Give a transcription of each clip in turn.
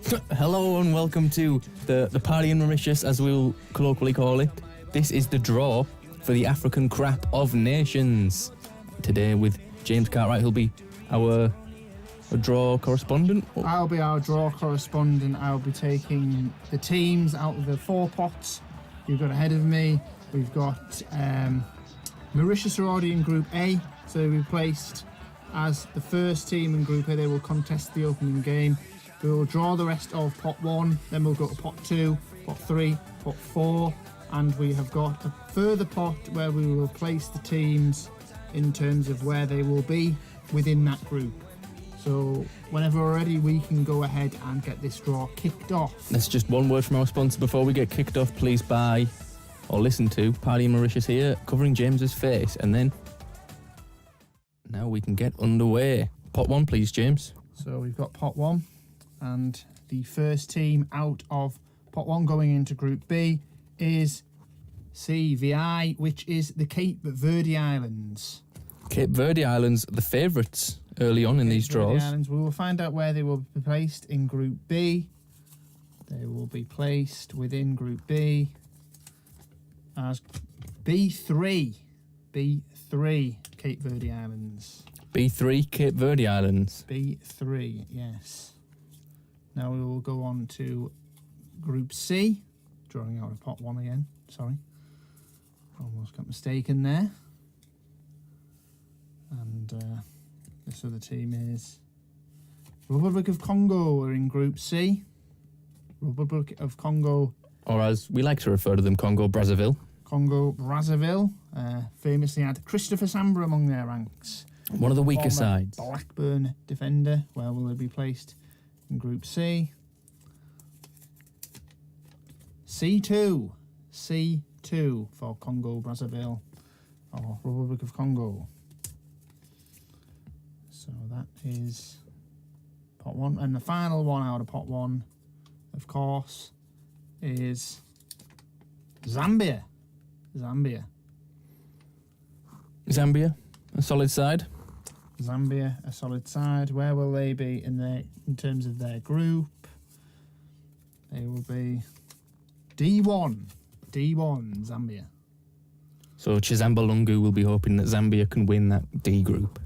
Hello and welcome to the party in Mauritius, as we'll colloquially call it. This is the draw for the African Crap of Nations. Today with James Cartwright, who'll be our draw correspondent. I'll be our draw correspondent. I'll be taking the teams out of the 4 pots you've got ahead of me. We've got Mauritius are already in Group A, so they'll be placed as the first team in Group A. They will contest the opening game. We will draw the rest of Pot 1, then we'll go to Pot 2, Pot 3, Pot 4, and we have got a further pot where we will place the teams in terms of where they will be within that group. So whenever we're ready, we can go ahead and get this draw kicked off. That's just one word from our sponsor before we get kicked off. Please buy or listen to Party in Mauritius here, covering James's face, and then now we can get underway. Pot 1, please, James. So we've got Pot 1, and the first team out of Pot 1 going into Group B is CVI, which is the Cape Verde Islands. Cape Verde Islands, the favourites early on in these draws. Islands. We will find out where they will be placed in Group B. They will be placed within Group B as B3. B3, Cape Verde Islands. B3, Cape Verde Islands. B3, yes. Now we will go on to Group C. Drawing out of Pot 1 again, sorry. Almost got mistaken there. And this other team is Republic of Congo. We're in Group C. Republic of Congo. Or as we like to refer to them, Congo Brazzaville. Congo Brazzaville famously had Christopher Sambra among their ranks. One of the weaker sides. Blackburn defender. Where will they be placed in Group C? C2. C2 for Congo Brazzaville or Republic of Congo. So that is Pot 1. And the final one out of Pot 1, of course, is Zambia. Zambia, a solid side. Zambia, a solid side. Where will they be in terms of their group? They will be D1, Zambia. So Chizamba Lungu will be hoping that Zambia can win that D group.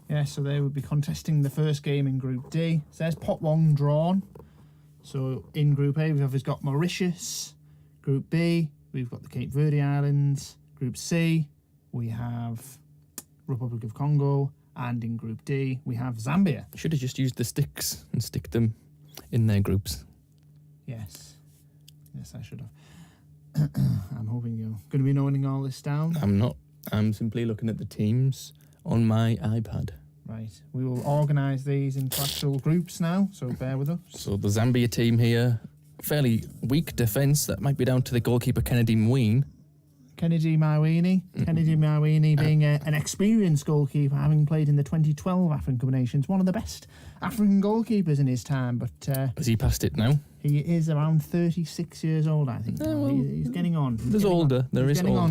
Yeah, so they will be contesting the first game in Group D. So there's Pot 1 drawn. So in Group A, we've obviously got Mauritius. Group B, we've got the Cape Verde Islands. Group C, we have Republic of Congo. And in Group D, we have Zambia. Should have just used the sticks and stick them in their groups. Yes. Yes, I should have. I'm hoping you're going to be noting all this down. I'm not. I'm simply looking at the teams on my iPad. Right. We will organise these into actual groups now, so bear with us. So the Zambia team here, fairly weak defence. That might be down to the goalkeeper, Kennedy Mween. Kennedy Mawini being an experienced goalkeeper, having played in the 2012 African Cup of Nations, one of the best African goalkeepers in his time. But has he passed it now? He is around 36 years old, I think. Well, he's getting on. There is older,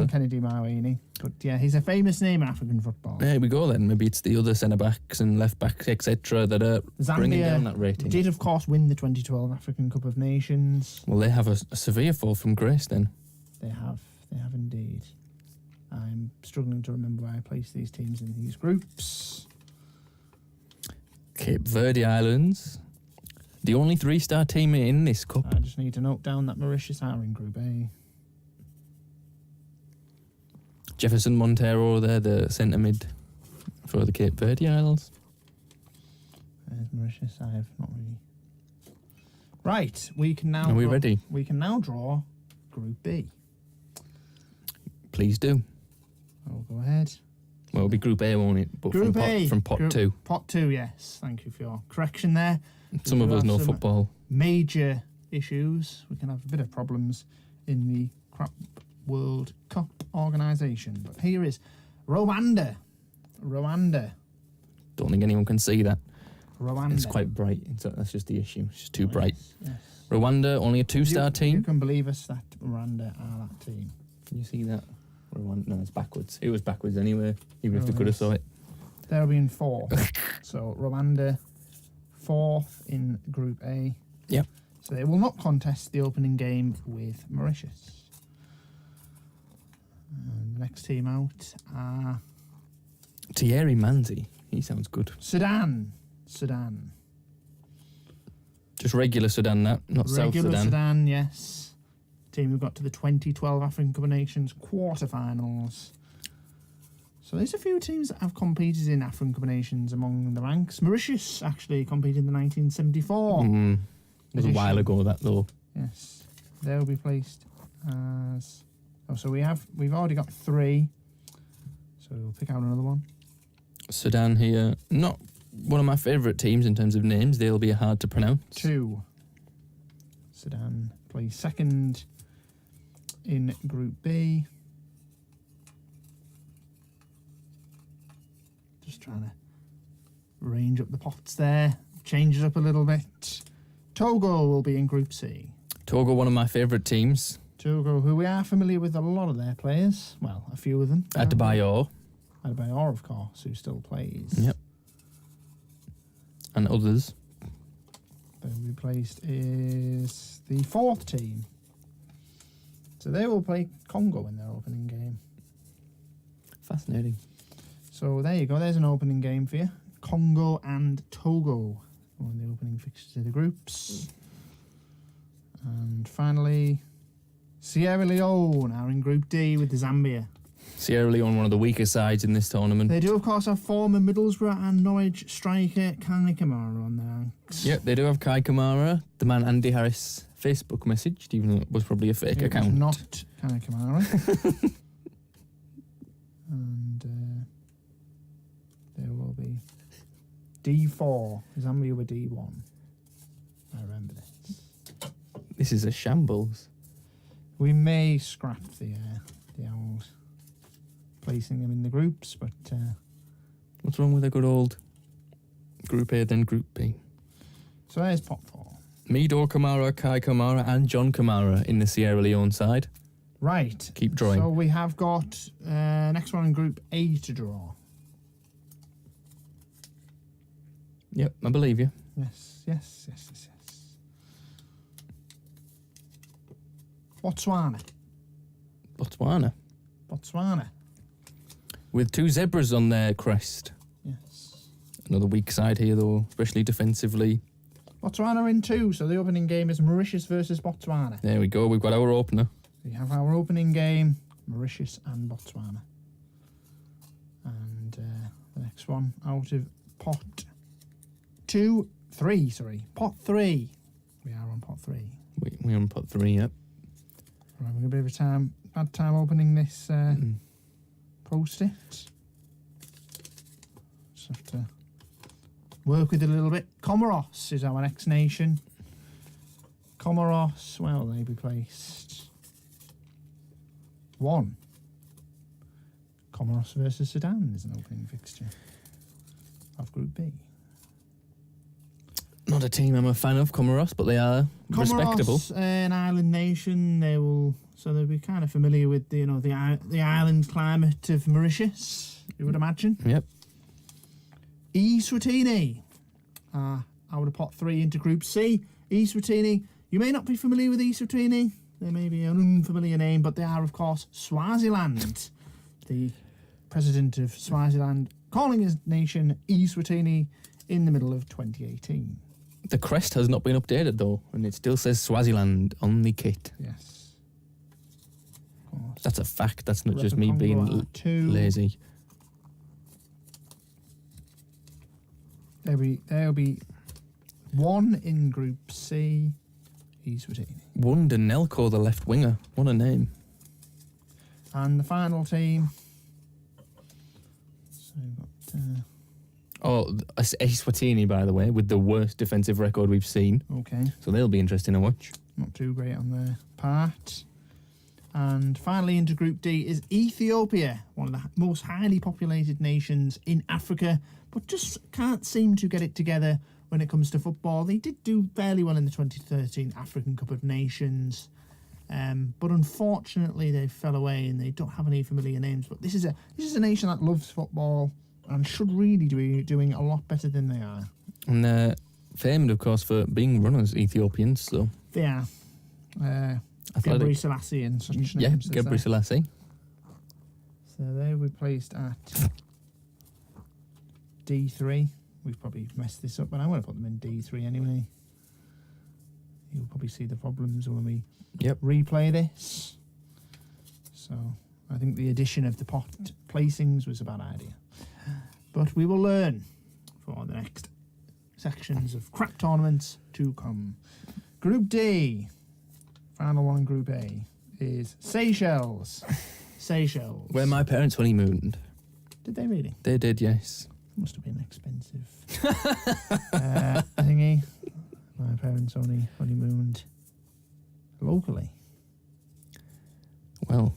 Kennedy Mawini. But yeah, he's a famous name in African football. There we go then. Maybe it's the other centre-backs and left-backs, etc. that are bringing down that rating. Zambia did, of course, win the 2012 African Cup of Nations. Well, they have a severe fall from grace then. They have indeed. I'm struggling to remember where I placed these teams in these groups. Cape Verde Islands, the only 3-star team in this cup. I just need to note down that Mauritius are in Group A. Jefferson Montero there, the centre mid for the Cape Verde Islands. There's Mauritius. I have not really. Right, we can now. Are we ready? We can now draw Group B. Please do. I'll go ahead. Well, it'll be Group A, won't it? But Group A. From Pot 2. Pot 2, yes. Thank you for your correction there. Some of us know football. Major issues. We can have a bit of problems in the Crap World Cup organisation. But here is Rwanda. Don't think anyone can see that. Rwanda. It's quite bright. That's just the issue. It's just too bright. Yes. Rwanda, only a 2-star team. You can believe us that Rwanda are that team. Can you see that? No, it's backwards. It was backwards anyway, even if they could have saw it. They'll be in 4th. So Rwanda, 4th in Group A. Yep. So they will not contest the opening game with Mauritius. And the next team out are Thierry Manzi. He sounds good. Sudan. Just regular Sudan, that, not South Regular Sudan. Sudan, yes. Team who got to the 2012 African Cup of Nations quarterfinals. So there's a few teams that have competed in African Cup of Nations among the ranks. Mauritius actually competed in the 1974. It was a while ago, that though. Yes, they'll be placed as. Oh, so we've already got 3. So we'll pick out another one. Sudan here, not one of my favourite teams in terms of names. They'll be hard to pronounce. 2. Sudan plays second in Group B. Just trying to range up the pots there. Change it up a little bit. Togo will be in Group C. Togo, one of my favourite teams. Togo, who we are familiar with a lot of their players. Well, a few of them. Adebayor. Adebayor, of course, who still plays. Yep. And others. They'll be placed is the 4th team. So they will play Congo in their opening game. Fascinating. So there you go. There's an opening game for you. Congo and Togo on the opening fixtures of the groups. And finally, Sierra Leone are in Group D with the Zambia. Sierra Leone, one of the weaker sides in this tournament. They do, of course, have former Middlesbrough and Norwich striker Kai Kamara on their ranks. Yep, they do have Kai Kamara, the man Andy Harris Facebook messaged, even though it was probably a fake It was account. not Kai Kamara. And there will be D4. Zambia were D1. I remember this. This is a shambles. We may scrap the Owls, placing them in the groups, but What's wrong with a good old Group A, then Group B? so there's pot 4. Mido Kamara, Kai Kamara, and John Kamara in the Sierra Leone side. Right. Keep drawing. So we have got next one in Group A to draw. Yep, I believe you. Yes. Botswana. With 2 zebras on their crest. Yes. Another weak side here, though, especially defensively. Botswana are in 2, so the opening game is Mauritius versus Botswana. There we go, we've got our opener. We have our opening game, Mauritius and Botswana. And the next one out of pot 3. Pot 3. We are on pot 3. We're on pot 3, yep. We're having a bit of a bad time opening this post-it. Just have to work with it a little bit. Comoros is our next nation. Comoros, where will they be placed? 1. Comoros versus Sudan is an opening fixture of Group B. Not a team I'm a fan of, Comoros, but they are respectable. Comoros, an island nation, they'll be kind of familiar with the island climate of Mauritius, you would imagine. Yep. Eswatini out of pot 3 into Group C. Eswatini, you may not be familiar with Eswatini. They may be an unfamiliar name, but they are, of course, Swaziland. The president of Swaziland calling his nation Eswatini in the middle of 2018. The crest has not been updated, though, and it still says Swaziland on the kit. Yes. Of course. That's a fact. That's not Rep just of me Congo being are 2. lazy. There'll be 1 in Group C. Eswatini. Wunda Nelko, the left winger. What a name. And the final team. So we've got... Eswatini, by the way, with the worst defensive record we've seen. okay. So they'll be interesting to watch. Not too great on their part. And finally into Group D is Ethiopia, one of the most highly populated nations in Africa, but just can't seem to get it together when it comes to football. They did do fairly well in the 2013 African Cup of Nations, but unfortunately they fell away and they don't have any familiar names. But this is a nation that loves football and should really be doing a lot better than they are. And famed, of course, for being runners, Ethiopians. So They are. Gebri Selassie and such names. yeah, Gebri Selassie. So there we placed at D3. We've probably messed this up, but I'm going to put them in D3 anyway. You'll probably see the problems when we replay this. So I think the addition of the pot placings was a bad idea. But we will learn for the next sections of crap tournaments to come. Group D, final one in Group A, is Seychelles. Seychelles. Where my parents honeymooned. Did they really? They did, yes. Must have been expensive. Thingy. My parents only honeymooned locally. Well.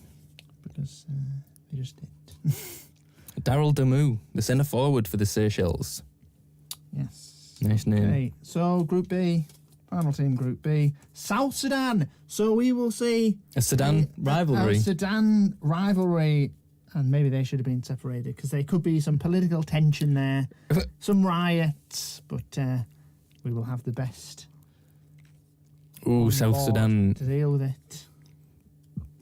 Because they just did. Daryl Damu, the centre forward for the Seychelles. Yes. Nice name. Okay, so Group B, final team Group B, South Sudan. So we will see A Sudan rivalry. A Sudan rivalry, and maybe they should have been separated because there could be some political tension there, some riots, but we will have the best. Ooh, South Sudan. To deal with it.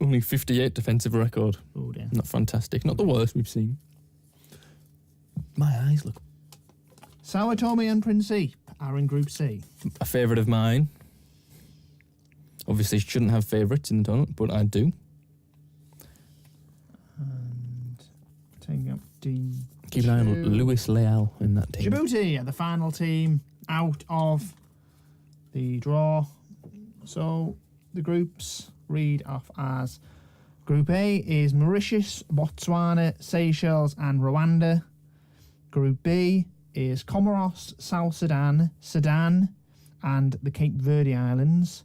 Only 58 defensive record. Oh dear. Not fantastic. Not the worst we've seen. My eyes look. Sao Tome and Principe are in Group C. A favourite of mine. Obviously, shouldn't have favourites in the tournament, but I do. And taking up D. Keep an eye on Luis Leal in that team. Djibouti are the final team out of the draw. So the groups read off as Group A is Mauritius, Botswana, Seychelles and Rwanda. Group B is Comoros, South Sudan, Sudan and the Cape Verde Islands.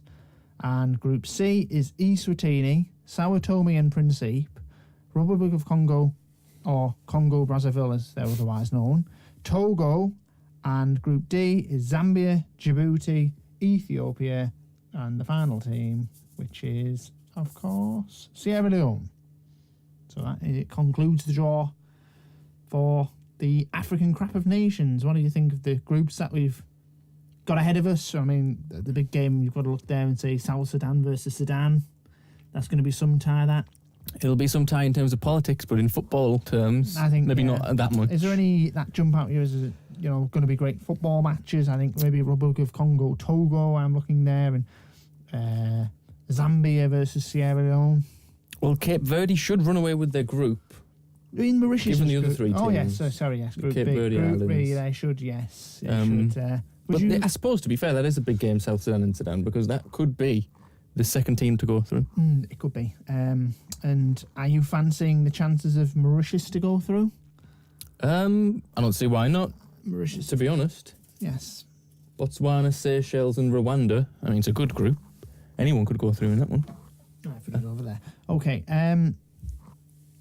And Group C is Eswatini, Sao Tome and Principe, Republic of Congo, or Congo Brazzaville as they're otherwise known, Togo, and Group D is Zambia, Djibouti, Ethiopia, and the final team, which is, of course, Sierra Leone. So that it concludes the draw for the African Crap of Nations. What do you think of the groups that we've got ahead of us? I mean, the big game, you've got to look there and say South Sudan versus Sudan. That's going to be some tie, that. It'll be some tie in terms of politics, but in football terms, I think maybe not that much. Is there any that jump out here as going to be great football matches? I think maybe Republic of Congo, Togo, I'm looking there, and Zambia versus Sierra Leone. Well, Cape Verde should run away with their group. In Mauritius, given the other three teams. Oh yes, sorry, yes. Group Cape B, Verde Group Islands. B, they should, yes. But I suppose, to be fair, that is a big game, South Sudan and Sudan, because that could be the second team to go through. It could be. And are you fancying the chances of Mauritius to go through? I don't see why not. Mauritius, to be honest. Yes. Botswana, Seychelles, and Rwanda. I mean, it's a good group. Anyone could go through in that one. I forgot over there. Okay.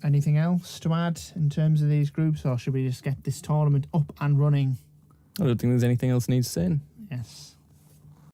Anything else to add in terms of these groups, or should we just get this tournament up and running? I don't think there's anything else needs saying. Yes.